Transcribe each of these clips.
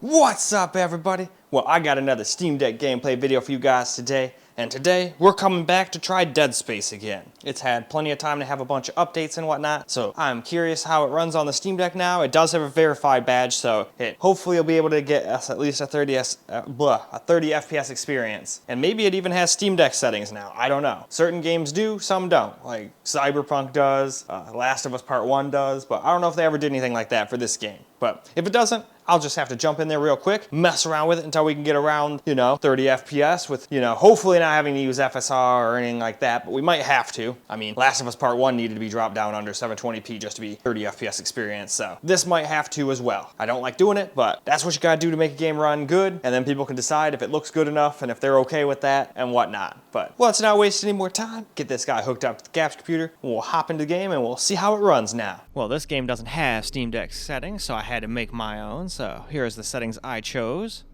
What's up, everybody? Well, I got another Steam Deck gameplay video for you guys today, and today we're coming back to try Dead Space again. It's had plenty of time to have a bunch of updates and whatnot, so I'm curious how it runs on the Steam Deck now. It does have a verified badge, so it hopefully will be able to get us at least a 30 FPS experience. And maybe it even has Steam Deck settings now, I don't know. Certain games do, some don't. Like Cyberpunk does, Last of Us Part 1 does, but I don't know if they ever did anything like that for this game. But if it doesn't, I'll just have to jump in there real quick, mess around with it until we can get around, 30 FPS with, hopefully not having to use FSR or anything like that, but we might have to. I mean, Last of Us Part 1 needed to be dropped down under 720p just to be 30 FPS experience, so this might have to as well. I don't like doing it, but that's what you gotta do to make a game run good, and then people can decide if it looks good enough and if they're okay with that and whatnot. But let's not waste any more time. Get this guy hooked up to the Cap's computer, and we'll hop into the game and we'll see how it runs now. Well, this game doesn't have Steam Deck settings, so I had to make my own. So here's the settings I chose.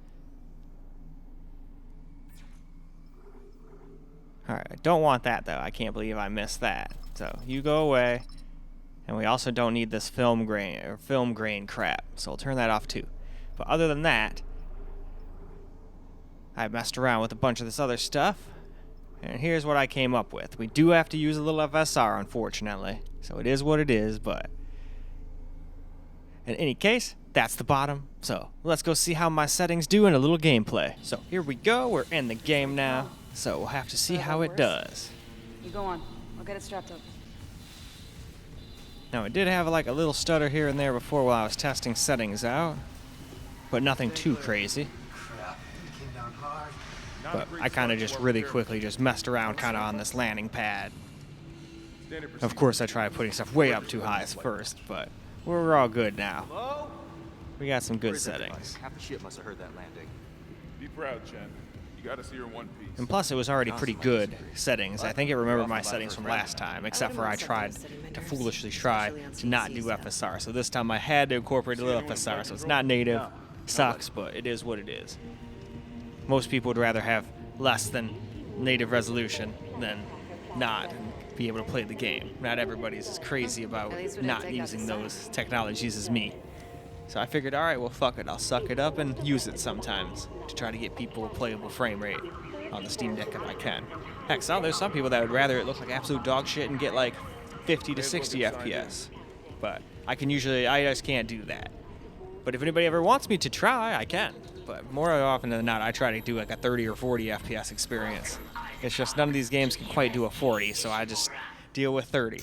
Alright, I don't want that though. I can't believe I missed that. So you go away. And we also don't need this film grain crap. So I'll turn that off too. But other than that, I messed around with a bunch of this other stuff. And here's what I came up with. We do have to use a little FSR, unfortunately. So it is what it is, but in any case, that's the bottom. So let's go see how my settings do in a little gameplay. So here we go, we're in the game now. So we'll have to see how it does. You go on, I'll get it strapped up. Now it did have like a little stutter here and there before while I was testing settings out, but nothing too crazy. But I kind of just really quickly just messed around kind of on this landing pad. Of course I tried putting stuff way up too high first, but we're all good now. We got some good settings. Half the ship must have heard that landing. Be proud, Chen. You got us here in one piece. And plus it was already pretty good settings. I think it remembered my settings from last time, except for I tried to foolishly try to not do FSR. So this time I had to incorporate a little FSR, so it's not native. Sucks, but it is what it is. Most people would rather have less than native resolution than not and be able to play the game. Not everybody's as crazy about not using those technologies as me. So I figured, all right, well, fuck it. I'll suck it up and use it sometimes to try to get people a playable frame rate on the Steam Deck if I can. Heck, so there's some people that would rather it look like absolute dog shit and get like 50 to 60 FPS. But I just can't do that. But if anybody ever wants me to try, I can. But more often than not, I try to do like a 30 or 40 FPS experience. It's just none of these games can quite do a 40, so I just deal with 30.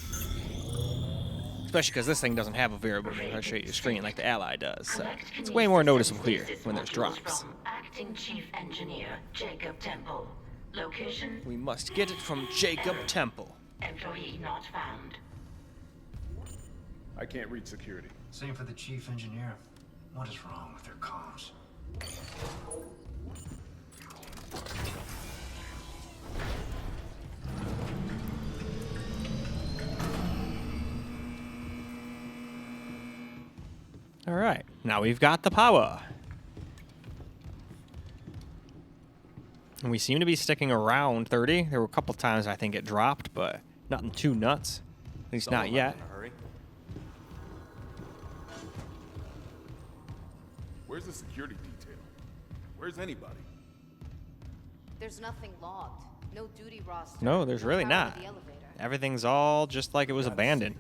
Especially because this thing doesn't have a variable mode. I'll show you the screen like the Ally does. So it's way more noticeable here when there's drops. Acting Chief Engineer Jacob Temple. Location? We must get it from Jacob Temple. Employee not found. I can't read security. Same for the chief engineer. What is wrong with their comms? All right, now we've got the power. And we seem to be sticking around 30. There were a couple times I think it dropped, but nothing too nuts. At least not yet. Where's the security detail? Where's anybody? There's nothing logged. No duty roster. No, there's really power not. to the elevator. Everything's all just like it was abandoned.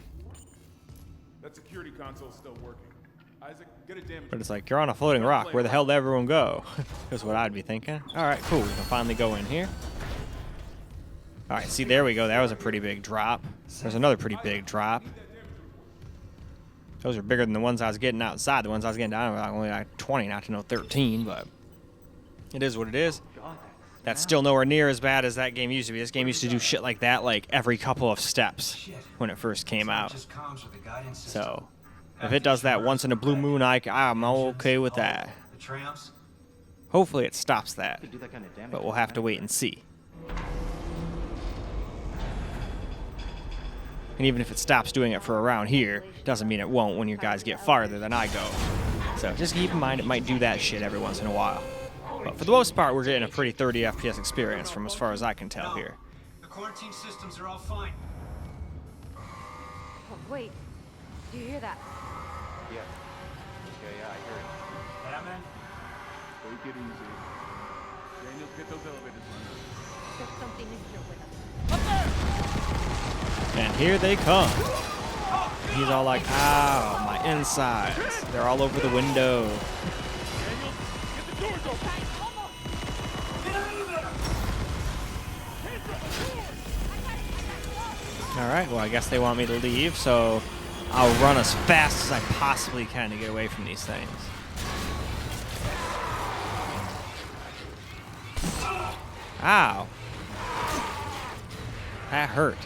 That security console's still working. Isaac, get a damage. But it's like, you're on a floating rock. Where the hell did everyone go? That's what I'd be thinking. All right, cool. We can finally go in here. All right, see, there we go. That was a pretty big drop. There's another pretty big drop. Those are bigger than the ones I was getting outside. The ones I was getting down were only like 20, not to know 13, but it is what it is. That's still nowhere near as bad as that game used to be. This game used to do shit like that like every couple of steps when it first came out. So if it does that once in a blue moon, I'm okay with that. Hopefully it stops that, but we'll have to wait and see. And even if it stops doing it for around here, doesn't mean it won't when your guys get farther than I go. So just keep in mind it might do that shit every once in a while. But for the most part, we're getting a pretty 30 FPS experience from as far as I can tell here. The quarantine systems are all fine. Oh, wait. Do you hear that? Yeah, I hear it. Batman? Take it easy. Daniel, get those elevators running. There's something in here with us. And here they come. He's all like, ow, my insides. They're all over the window. Daniel, get the doors open. Alright, well, I guess they want me to leave, so I'll run as fast as I possibly can to get away from these things. Ow. That hurt.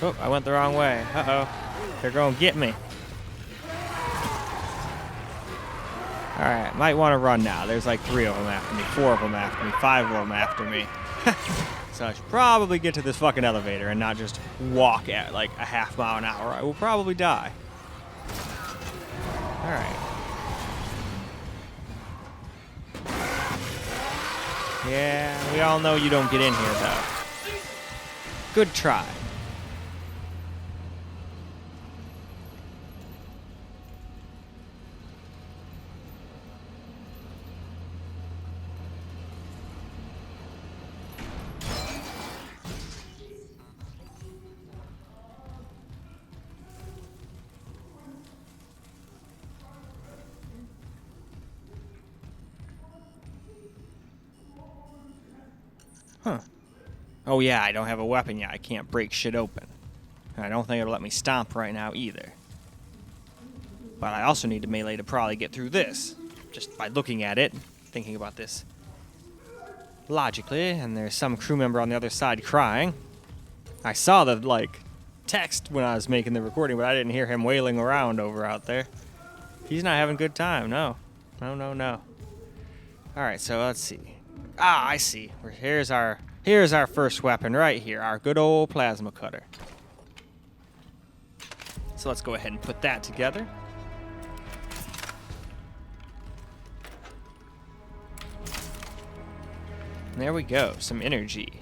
Oh, I went the wrong way. Uh-oh. They're going to get me. Alright, might want to run now. There's like 3 of them after me, 4 of them after me, 5 of them after me. So I should probably get to this fucking elevator and not just walk at like a half mile an hour. I will probably die. Alright. Yeah, we all know you don't get in here though. Good try. Huh. Oh yeah, I don't have a weapon yet. I can't break shit open. And I don't think it'll let me stomp right now either. But I also need to melee to probably get through this. Just by looking at it, thinking about this logically, and there's some crew member on the other side crying. I saw the, like, text when I was making the recording, but I didn't hear him wailing around over out there. He's not having a good time, no. No. Alright, so let's see. Ah, I see. Here's our first weapon right here, our good old plasma cutter. So let's go ahead and put that together. And there we go, some energy.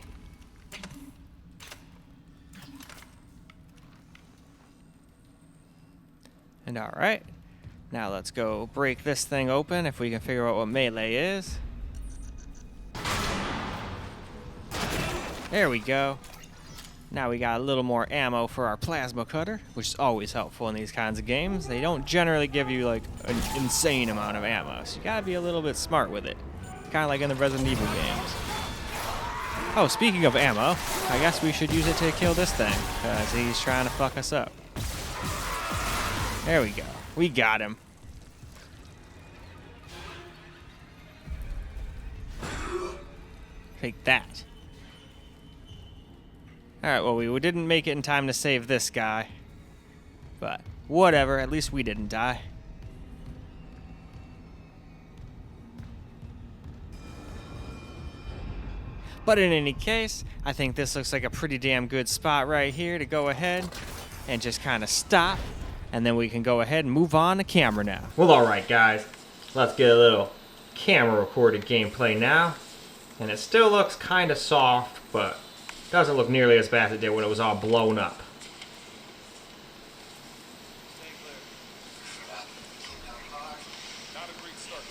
And alright, now let's go break this thing open if we can figure out what melee is. There we go. Now we got a little more ammo for our plasma cutter, which is always helpful in these kinds of games. They don't generally give you like an insane amount of ammo, so you gotta be a little bit smart with it. Kinda like in the Resident Evil games. Oh, speaking of ammo, I guess we should use it to kill this thing, because he's trying to fuck us up. There we go. We got him. Take that. Alright, well, we didn't make it in time to save this guy. But, whatever, at least we didn't die. But in any case, I think this looks like a pretty damn good spot right here to go ahead and just kind of stop. And then we can go ahead and move on to camera now. Well, alright guys, let's get a little camera recorded gameplay now. And it still looks kind of soft, but doesn't look nearly as bad as it did when it was all blown up.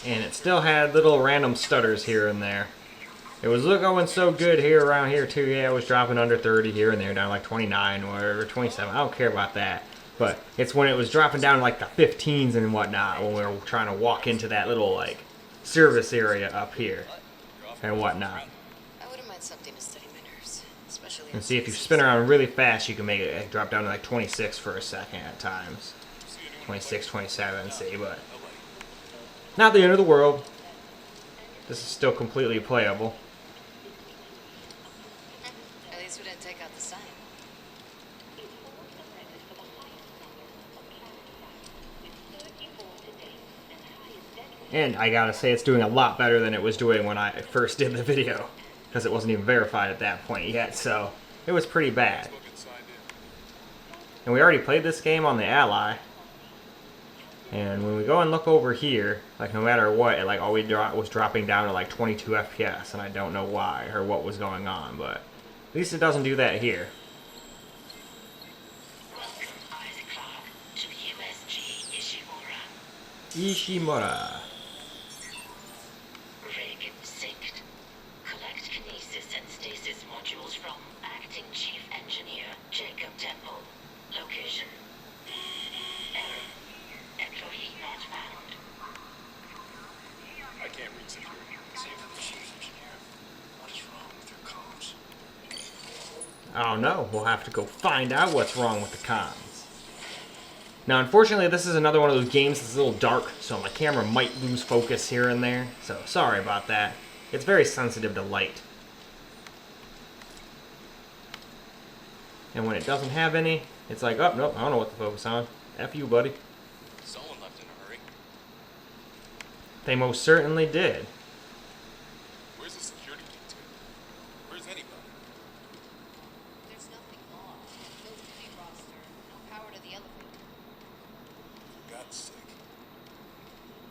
And it still had little random stutters here and there. It was going so good here around here too. Yeah, it was dropping under 30 here and there, down to like 29 or whatever, 27. I don't care about that. But it's when it was dropping down to like the 15s and whatnot when we were trying to walk into that little like service area up here and whatnot. I wouldn't mind something to steady my nerves, especially. And see, if you spin around really fast, you can make it drop down to like 26 for a second at times. 26, 27, see, but not the end of the world. This is still completely playable. At least we didn't take out the sign. And I gotta say, it's doing a lot better than it was doing when I first did the video, because it wasn't even verified at that point yet, so it was pretty bad. And we already played this game on the Ally, and when we go and look over here, like no matter what, it like always was dropping down to like 22 FPS, and I don't know why or what was going on, but at least it doesn't do that here. Ishimura. I don't know. We'll have to go find out what's wrong with the comms. Now, unfortunately, this is another one of those games that's a little dark, so my camera might lose focus here and there. So, sorry about that. It's very sensitive to light. And when it doesn't have any, it's like, oh, nope, I don't know what to focus on. F you, buddy. Someone left in a hurry. They most certainly did. Where's the security key to? Where's anybody? There's nothing logged. No duty roster. No power to the elevator. For God's sake.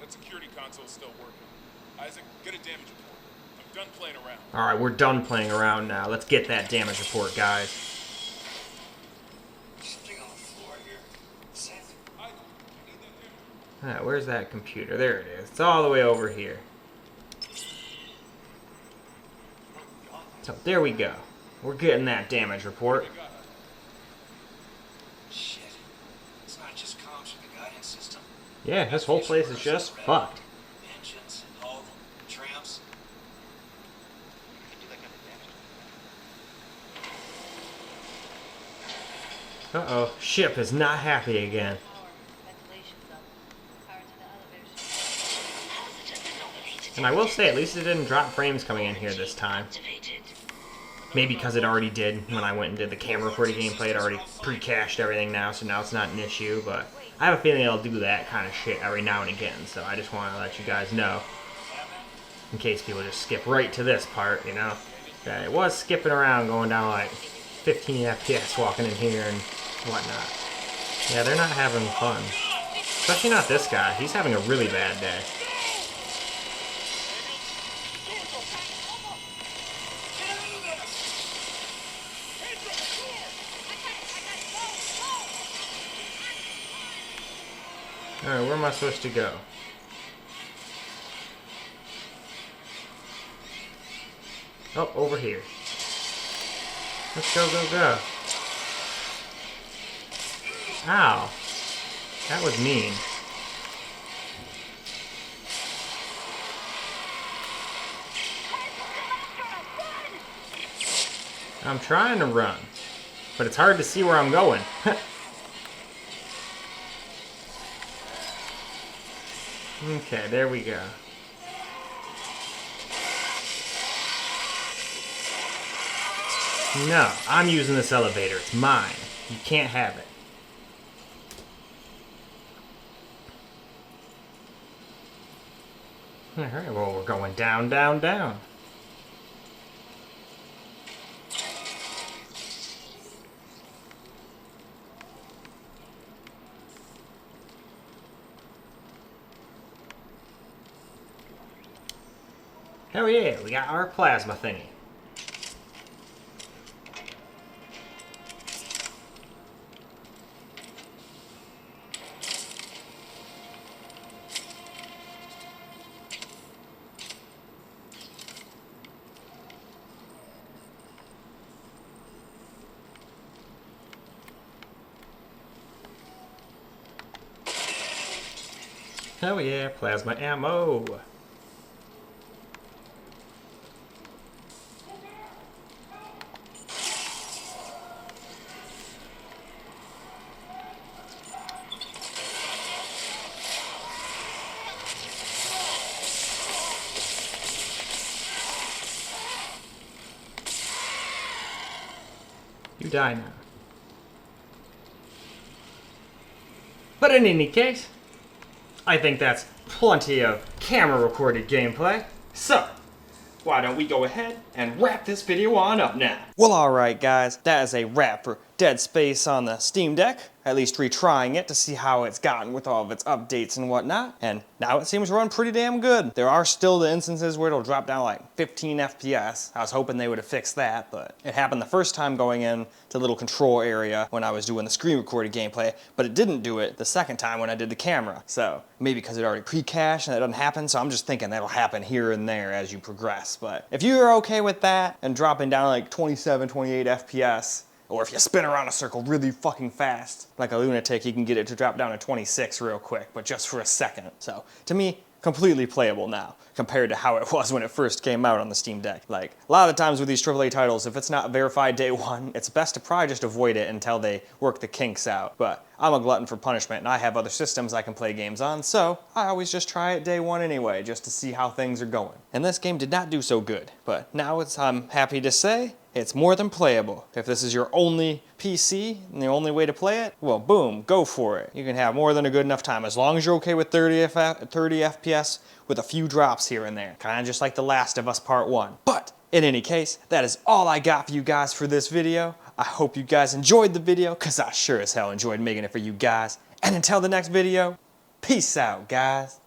That security console's still working. Isaac, get a damage report. I'm done playing around. Alright, we're done playing around now. Let's get that damage report, guys. Something on the floor here. Seth? Isaac, I need that damage. Where's that computer? There it is. It's all the way over here. So, there we go. We're getting that damage report. Shit. It's not just comms from the guidance system. Yeah, this whole place is just fucked. Engines, hull, trams. Can do that kind of damage. Uh-oh. Ship is not happy again. Power. Ventilation's up. Power to the elevators. And I will say, at least it didn't drop frames coming in here this time. Maybe because it already did when I went and did the camera recording gameplay. It already pre-cached everything now, so now it's not an issue. But I have a feeling it'll do that kind of shit every now and again. So I just want to let you guys know. In case people just skip right to this part, you know. That it was skipping around, going down like 15 FPS walking in here and whatnot. Yeah, they're not having fun. Especially not this guy. He's having a really bad day. Alright, where am I supposed to go? Oh, over here. Let's go, go, go. Ow. That was mean. I'm trying to run, but it's hard to see where I'm going. Okay, there we go. No, I'm using this elevator. It's mine. You can't have it. Alright, well, we're going down, down, down. Hell yeah, we got our plasma thingy. Hell yeah, plasma ammo. You die now. But in any case, I think that's plenty of camera recorded gameplay. So, why don't we go ahead and wrap this video on up now? Well, alright guys, that is a wrap for Dead Space on the Steam Deck. At least retrying it to see how it's gotten with all of its updates and whatnot. And now it seems to run pretty damn good. There are still the instances where it'll drop down like 15 FPS. I was hoping they would have fixed that, but it happened the first time going in to the little control area when I was doing the screen recorded gameplay, but it didn't do it the second time when I did the camera. So maybe because it already pre-cached and that doesn't happen, so I'm just thinking that'll happen here and there as you progress. But if you're okay with that and dropping down like 27, 28 FPS, or if you spin around a circle really fucking fast, like a lunatic, you can get it to drop down to 26 real quick, but just for a second. So, to me, completely playable now compared to how it was when it first came out on the Steam Deck. Like, a lot of times with these AAA titles, if it's not verified day one, it's best to probably just avoid it until they work the kinks out. But I'm a glutton for punishment, and I have other systems I can play games on, so I always just try it day one anyway, just to see how things are going. And this game did not do so good, but now I'm happy to say, it's more than playable. If this is your only PC and the only way to play it, well, boom, go for it. You can have more than a good enough time as long as you're okay with 30 FPS with a few drops here and there. Kind of just like The Last of Us Part 1. But in any case, that is all I got for you guys for this video. I hope you guys enjoyed the video, because I sure as hell enjoyed making it for you guys. And until the next video, peace out, guys.